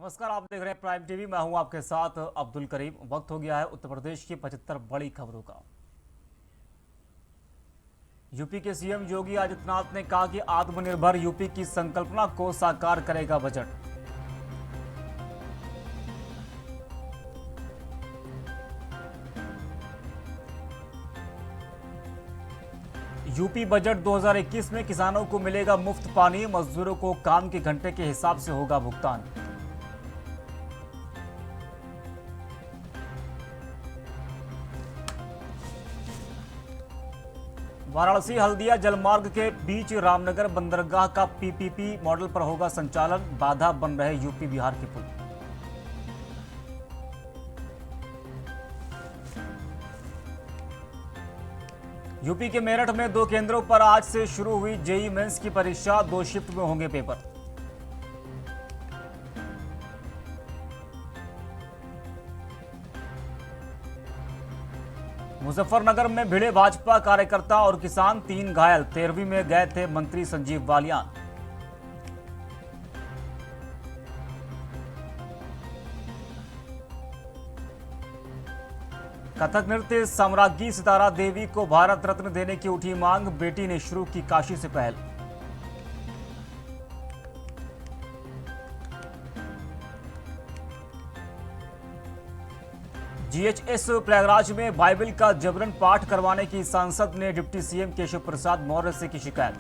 नमस्कार, आप देख रहे हैं प्राइम टीवी। मैं हूं आपके साथ अब्दुल करीम। वक्त हो गया है उत्तर प्रदेश की 75 बड़ी खबरों का। यूपी के सीएम योगी आदित्यनाथ ने कहा कि आत्मनिर्भर यूपी की संकल्पना को साकार करेगा बजट। यूपी बजट 2021 में किसानों को मिलेगा मुफ्त पानी, मजदूरों को काम के घंटे के हिसाब से होगा भुगतान। वाराणसी हल्दिया जलमार्ग के बीच रामनगर बंदरगाह का पीपीपी मॉडल पर होगा संचालन, बाधा बन रहे यूपी बिहार के पुल। यूपी के मेरठ में 2 केंद्रों पर आज से शुरू हुई जेईई मेंस की परीक्षा, 2 शिफ्ट में होंगे पेपर। मुजफ्फरनगर में भिड़े भाजपा कार्यकर्ता और किसान, 3 घायल, 13वीं में गए थे मंत्री संजीव बालियान। कथक नृत्य साम्राज्ञी सितारा देवी को भारत रत्न देने की उठी मांग, बेटी ने शुरू की काशी से पहल। जीएचएस प्रयागराज में बाइबल का जबरन पाठ करवाने की सांसद ने डिप्टी सीएम केशव प्रसाद मौर्य से की शिकायत।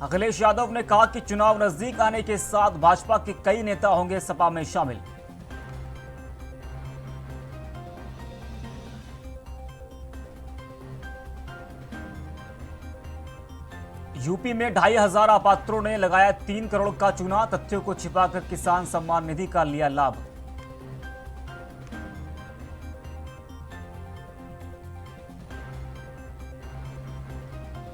अखिलेश यादव ने कहा कि चुनाव नजदीक आने के साथ भाजपा के कई नेता होंगे सपा में शामिल। यूपी में 2,500 अपात्रों ने लगाया 3 करोड़ का चूना, तथ्यों को छिपाकर किसान सम्मान निधि का लिया लाभ।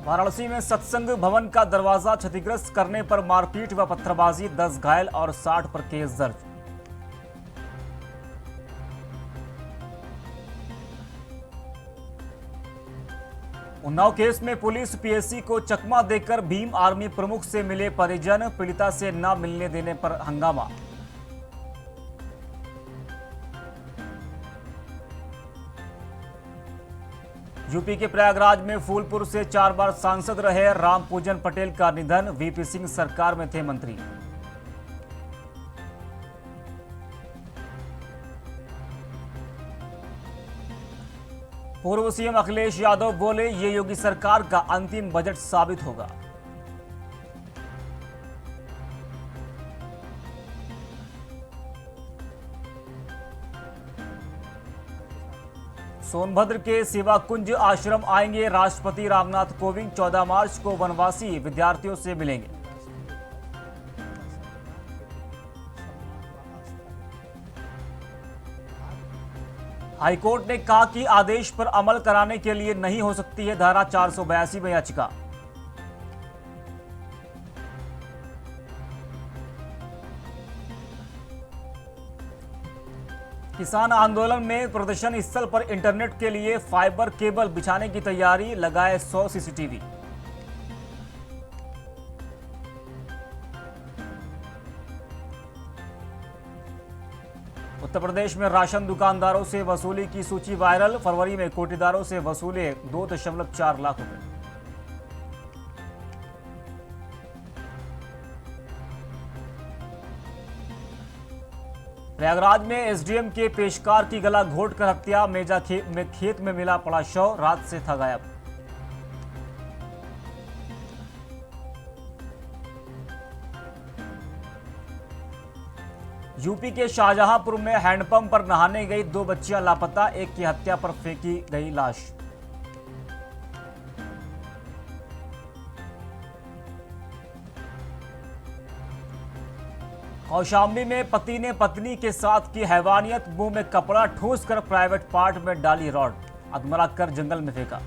वाराणसी में सत्संग भवन का दरवाजा क्षतिग्रस्त करने पर मारपीट व पत्थरबाजी, 10 घायल और 60 पर केस दर्ज। उन्नाव केस में पुलिस पीएससी को चकमा देकर भीम आर्मी प्रमुख से मिले परिजन, पीड़िता से न मिलने देने पर हंगामा। यूपी के प्रयागराज में फूलपुर से 4 बार सांसद रहे रामपूजन पटेल का निधन, वीपी सिंह सरकार में थे मंत्री। पूर्व सीएम अखिलेश यादव बोले, ये योगी सरकार का अंतिम बजट साबित होगा। सोनभद्र के सेवाकुंज आश्रम आएंगे राष्ट्रपति रामनाथ कोविंद, 14 मार्च को वनवासी विद्यार्थियों से मिलेंगे। हाईकोर्ट ने कहा कि आदेश पर अमल कराने के लिए नहीं हो सकती है धारा 482 में याचिका। किसान आंदोलन में प्रदर्शन स्थल पर इंटरनेट के लिए फाइबर केबल बिछाने की तैयारी, लगाए 100 सीसीटीवी। उत्तर प्रदेश में राशन दुकानदारों से वसूली की सूची वायरल, फरवरी में कोटेदारों से वसूले 2.4 लाख रुपए। प्रयागराज में एसडीएम के पेशकार की गला घोंटकर हत्या, मेजा खेत में मिला पड़ा शव, रात से था गायब। यूपी के शाहजहांपुर में हैंडपंप पर नहाने गई 2 बच्चियां लापता, एक की हत्या पर फेंकी गई लाश। कौशाम्बी में पति ने पत्नी के साथ की हैवानियत, मुंह में कपड़ा ठूस कर प्राइवेट पार्ट में डाली रॉड, अधमरा कर जंगल में फेंका।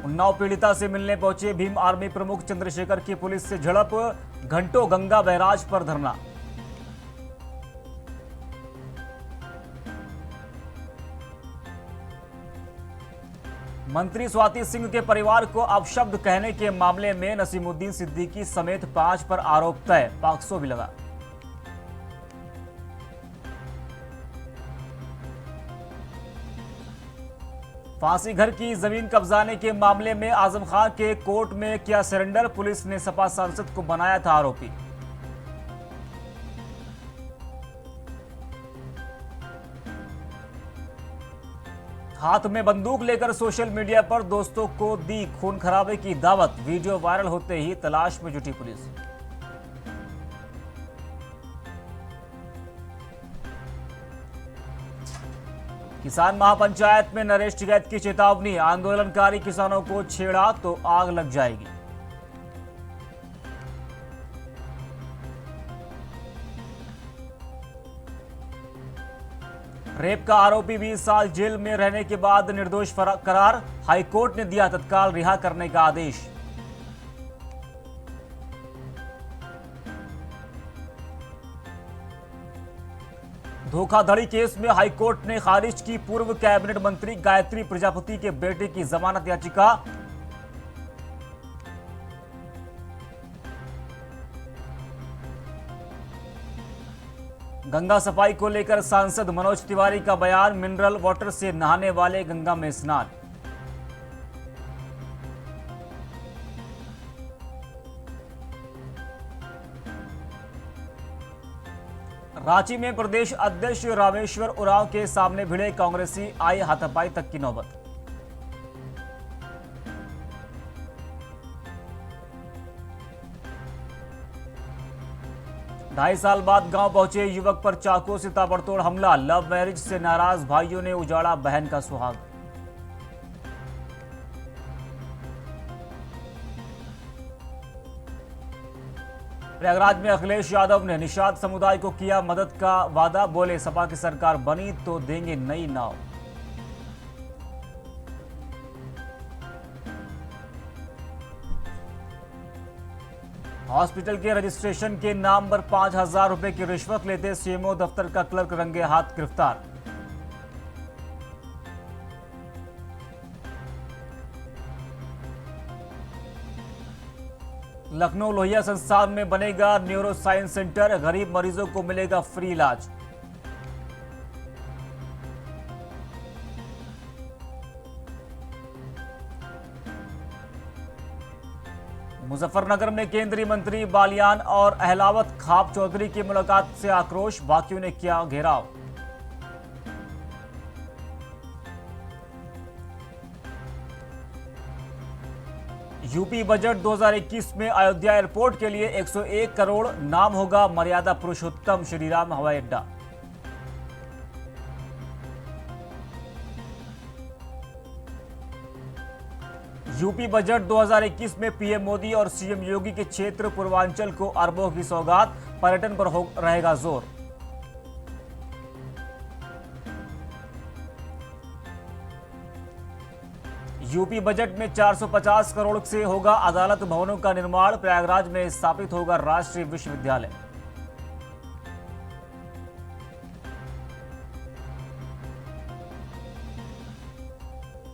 उन्नाव पीड़िता से मिलने पहुंचे भीम आर्मी प्रमुख चंद्रशेखर की पुलिस से झड़प, घंटों गंगा बैराज पर धरना। मंत्री स्वाति सिंह के परिवार को अपशब्द कहने के मामले में नसीमुद्दीन सिद्दीकी समेत 5 पर आरोप तय, पॉक्सो भी लगा। फांसी घर की जमीन कब्जाने के मामले में आजम खान के कोर्ट में किया सरेंडर, पुलिस ने सपा सांसद को बनाया था आरोपी। हाथ में बंदूक लेकर सोशल मीडिया पर दोस्तों को दी खून खराबे की दावत, वीडियो वायरल होते ही तलाश में जुटी पुलिस। किसान महापंचायत में नरेश टिकैत की चेतावनी, आंदोलनकारी किसानों को छेड़ा तो आग लग जाएगी। रेप का आरोपी 20 साल जेल में रहने के बाद निर्दोष करार, हाईकोर्ट ने दिया तत्काल रिहा करने का आदेश। धोखाधड़ी केस में हाईकोर्ट ने खारिज की पूर्व कैबिनेट मंत्री गायत्री प्रजापति के बेटे की जमानत याचिका। गंगा सफाई को लेकर सांसद मनोज तिवारी का बयान, मिनरल वाटर से नहाने वाले गंगा में स्नान। रांची में प्रदेश अध्यक्ष रामेश्वर उरांव के सामने भिड़े कांग्रेसी, आई हाथापाई तक की नौबत। ढाई साल बाद गांव पहुंचे युवक पर चाकू से ताबड़तोड़ हमला, लव मैरिज से नाराज भाइयों ने उजाड़ा बहन का सुहाग। प्रयागराज में अखिलेश यादव ने निषाद समुदाय को किया मदद का वादा, बोले सपा की सरकार बनी तो देंगे नई नाव। हॉस्पिटल के रजिस्ट्रेशन के नाम पर 5,000 रुपए की रिश्वत लेते सीएमओ दफ्तर का क्लर्क रंगे हाथ गिरफ्तार। लखनऊ लोहिया संस्थान में बनेगा न्यूरो साइंस सेंटर, गरीब मरीजों को मिलेगा फ्री इलाज। मुजफ्फरनगर में केंद्रीय मंत्री बालियान और अहलावत खाप चौधरी की मुलाकात से आक्रोश, बाकियों ने किया घेराव। यूपी बजट 2021 में अयोध्या एयरपोर्ट के लिए 101 करोड़, नाम होगा मर्यादा पुरुषोत्तम श्रीराम हवाई अड्डा। यूपी बजट 2021 में पीएम मोदी और सीएम योगी के क्षेत्र पूर्वांचल को अरबों की सौगात, पर्यटन पर रहेगा जोर। यूपी बजट में 450 करोड़ से होगा अदालत भवनों का निर्माण, प्रयागराज में स्थापित होगा राष्ट्रीय विश्वविद्यालय।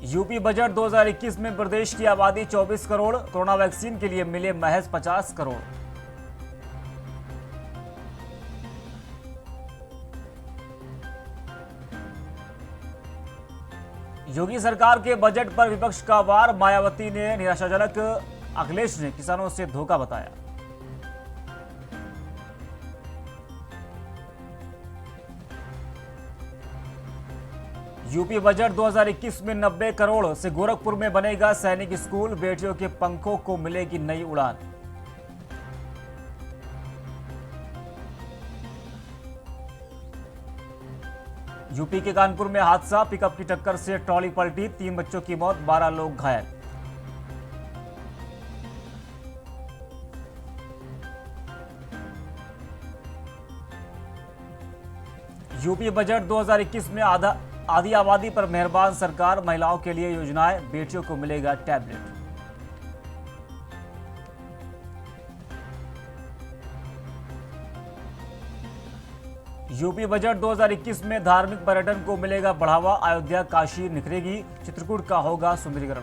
यूपी बजट 2021 में प्रदेश की आबादी 24 करोड़, कोरोना वैक्सीन के लिए मिले महज 50 करोड़। योगी सरकार के बजट पर विपक्ष का वार, मायावती ने निराशाजनक, अखिलेश ने किसानों से धोखा बताया। यूपी बजट 2021 में 90 करोड़ से गोरखपुर में बनेगा सैनिक स्कूल, बेटियों के पंखों को मिलेगी नई उड़ान। यूपी के कानपुर में हादसा, पिकअप की टक्कर से ट्रॉली पलटी, 3 बच्चों की मौत, 12 लोग घायल। यूपी बजट 2021 में आधी आबादी पर मेहरबान सरकार, महिलाओं के लिए योजनाएं, बेटियों को मिलेगा टैबलेट। यूपी बजट 2021 में धार्मिक पर्यटन को मिलेगा बढ़ावा, अयोध्या काशी निखरेगी, चित्रकूट का होगा सुंदरीकरण।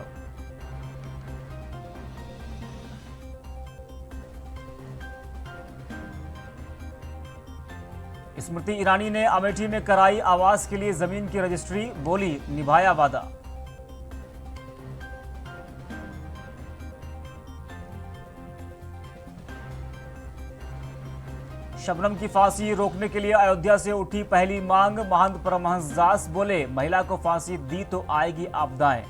स्मृति ईरानी ने अमेठी में कराई आवास के लिए जमीन की रजिस्ट्री, बोली निभाया वादा। शबनम की फांसी रोकने के लिए अयोध्या से उठी पहली मांग, महंत परमहंस दास बोले महिला को फांसी दी तो आएगी आपदाएं।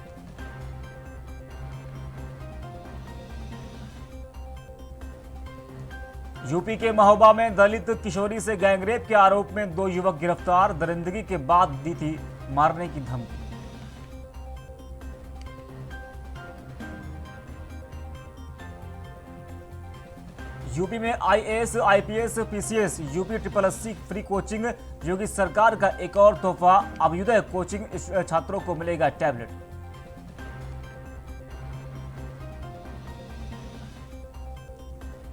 यूपी के महोबा में दलित किशोरी से गैंगरेप के आरोप में 2 युवक गिरफ्तार, दरिंदगी के बाद दी थी मारने की धमकी। यूपी में IAS, IPS, PCS, UP SSC free coaching, Yogi सरकार का एक और तोहफा, अभ्युदय कोचिंग छात्रों को मिलेगा टैबलेट।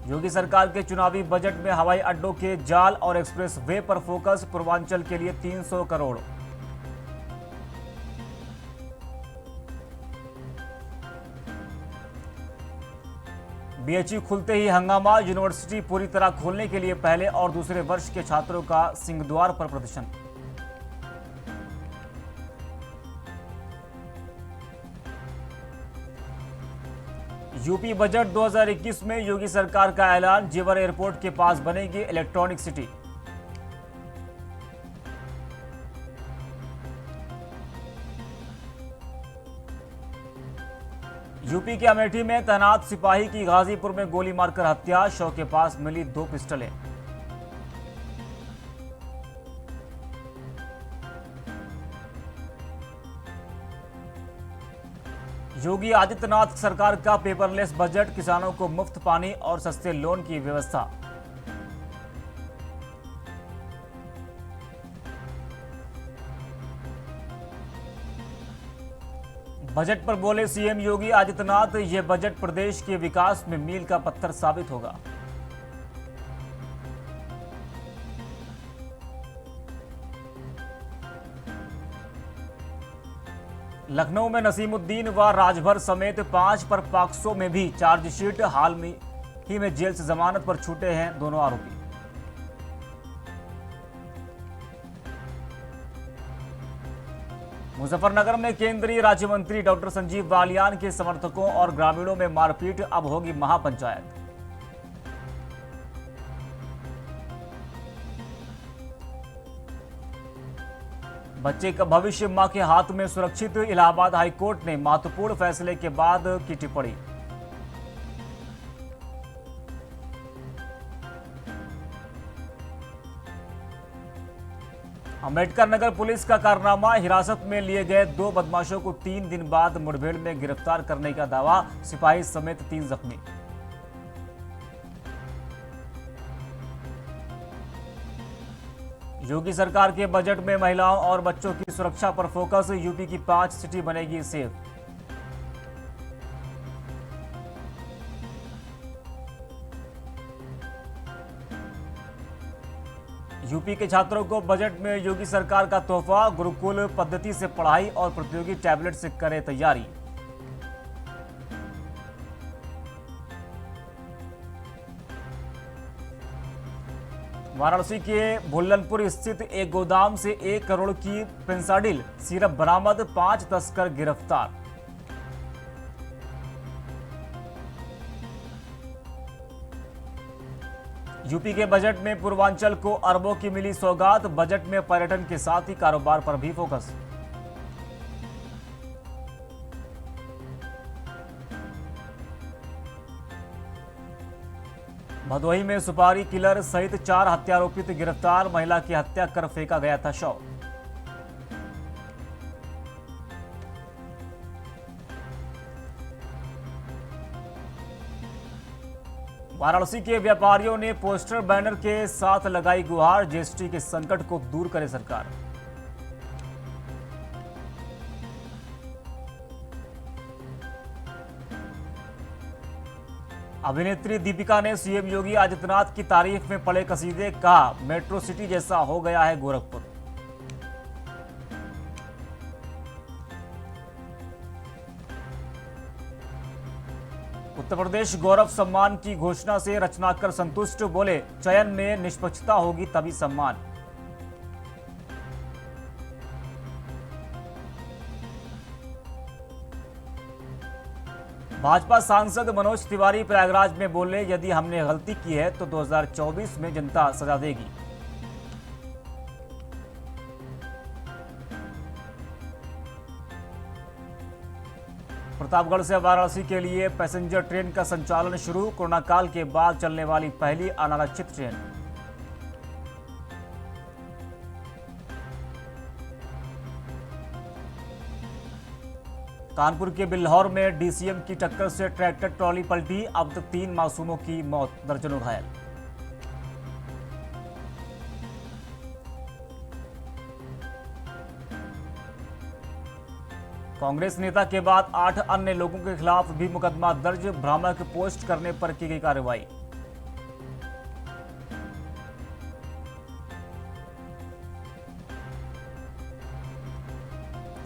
योगी सरकार के चुनावी बजट में हवाई अड्डों के जाल और एक्सप्रेस वे पर फोकस, पूर्वांचल के लिए 300 करोड़। बीएचयू खुलते ही हंगामा, यूनिवर्सिटी पूरी तरह खोलने के लिए पहले और दूसरे वर्ष के छात्रों का सिंहद्वार पर प्रदर्शन। यूपी बजट 2021 में योगी सरकार का ऐलान, जेवर एयरपोर्ट के पास बनेगी इलेक्ट्रॉनिक सिटी। यूपी के अमेठी में तैनात सिपाही की गाजीपुर में गोली मारकर हत्या, शव के पास मिली 2 पिस्टलें। योगी आदित्यनाथ सरकार का पेपरलेस बजट, किसानों को मुफ्त पानी और सस्ते लोन की व्यवस्था। बजट पर बोले सीएम योगी आदित्यनाथ, यह बजट प्रदेश के विकास में मील का पत्थर साबित होगा। लखनऊ में नसीमुद्दीन व राजभर समेत 5 पर पॉक्सो में भी चार्जशीट, हाल में जेल से जमानत पर छूटे हैं दोनों आरोपी। मुजफ्फरनगर में केंद्रीय राज्य मंत्री डॉक्टर संजीव बालियान के समर्थकों और ग्रामीणों में मारपीट, अब होगी महापंचायत। बच्चे का भविष्य मां के हाथ में सुरक्षित, इलाहाबाद हाईकोर्ट ने महत्वपूर्ण फैसले के बाद की टिप्पणी। अम्बेडकर नगर पुलिस का कारनामा, हिरासत में लिए गए 2 बदमाशों को 3 दिन बाद मुठभेड़ में गिरफ्तार करने का दावा, सिपाही समेत 3 जख्मी। योगी सरकार के बजट में महिलाओं और बच्चों की सुरक्षा पर फोकस, यूपी की 5 सिटी बनेगी सेफ। यूपी के छात्रों को बजट में योगी सरकार का तोहफा, गुरुकुल पद्धति से पढ़ाई और प्रतियोगी टैबलेट से करें तैयारी। वाराणसी के भुल्लनपुर स्थित एक गोदाम से 1 करोड़ की पेंसाडिल सिरप बरामद, 5 तस्कर गिरफ्तार। यूपी के बजट में पूर्वांचल को अरबों की मिली सौगात, बजट में पर्यटन के साथ ही कारोबार पर भी फोकस। भदोही में सुपारी किलर सहित 4 हत्यारोपित गिरफ्तार, महिला की हत्या कर फेंका गया था शव। वाराणसी के व्यापारियों ने पोस्टर बैनर के साथ लगाई गुहार, जीएसटी के संकट को दूर करे सरकार। अभिनेत्री दीपिका ने सीएम योगी आदित्यनाथ की तारीफ में पढ़े कसीदे, कहा मेट्रो सिटी जैसा हो गया है गोरखपुर। उत्तर प्रदेश गौरव सम्मान की घोषणा से रचनाकर संतुष्ट, बोले चयन में निष्पक्षता होगी तभी सम्मान। भाजपा सांसद मनोज तिवारी प्रयागराज में बोले यदि हमने गलती की है तो 2024 में जनता सजा देगी। प्रतापगढ़ से वाराणसी के लिए पैसेंजर ट्रेन का संचालन शुरू, कोरोना काल के बाद चलने वाली पहली अनारक्षित ट्रेन। कानपुर के बिल्हौर में डीसीएम की टक्कर से ट्रैक्टर ट्रॉली पलटी, अब तक 3 मासूमों की मौत, दर्जनों घायल। कांग्रेस नेता के बाद 8 अन्य लोगों के खिलाफ भी मुकदमा दर्ज, भ्रामक पोस्ट करने पर की गई कार्रवाई।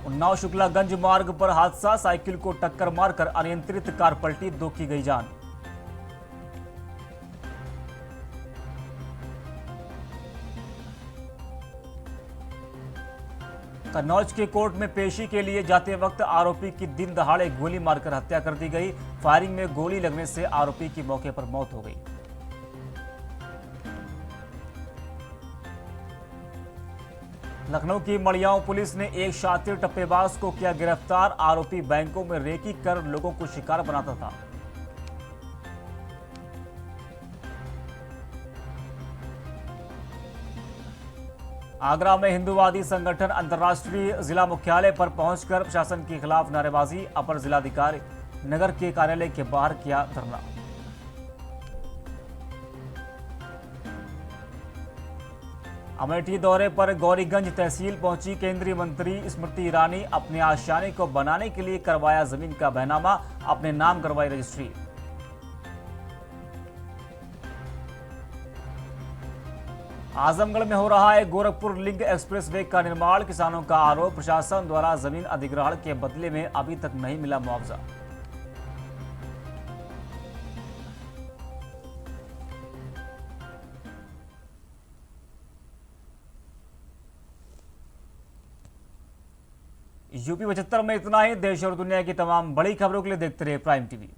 उन्नाव शुक्लागंज मार्ग पर हादसा, साइकिल को टक्कर मारकर अनियंत्रित कार पलटी, 2 की गई जान। कन्नौज के कोर्ट में पेशी के लिए जाते वक्त आरोपी की दिन दहाड़े गोली मारकर हत्या कर दी गई, फायरिंग में गोली लगने से आरोपी की मौके पर मौत हो गई। लखनऊ की मड़ियाओं पुलिस ने एक शातिर टप्पेबाज को किया गिरफ्तार, आरोपी बैंकों में रेकी कर लोगों को शिकार बनाता था। आगरा में हिंदूवादी संगठन अंतर्राष्ट्रीय जिला मुख्यालय पर पहुंचकर प्रशासन के खिलाफ नारेबाजी, अपर जिलाधिकारी नगर के कार्यालय के बाहर किया धरना। अमेठी दौरे पर गौरीगंज तहसील पहुंची केंद्रीय मंत्री स्मृति ईरानी, अपने आशियाने को बनाने के लिए करवाया जमीन का बैनामा, अपने नाम करवाई रजिस्ट्री। आजमगढ़ में हो रहा है गोरखपुर लिंक एक्सप्रेसवे का निर्माण, किसानों का आरोप प्रशासन द्वारा जमीन अधिग्रहण के बदले में अभी तक नहीं मिला मुआवजा। यूपी 75 में इतना ही। देश और दुनिया की तमाम बड़ी खबरों के लिए देखते रहिए प्राइम टीवी।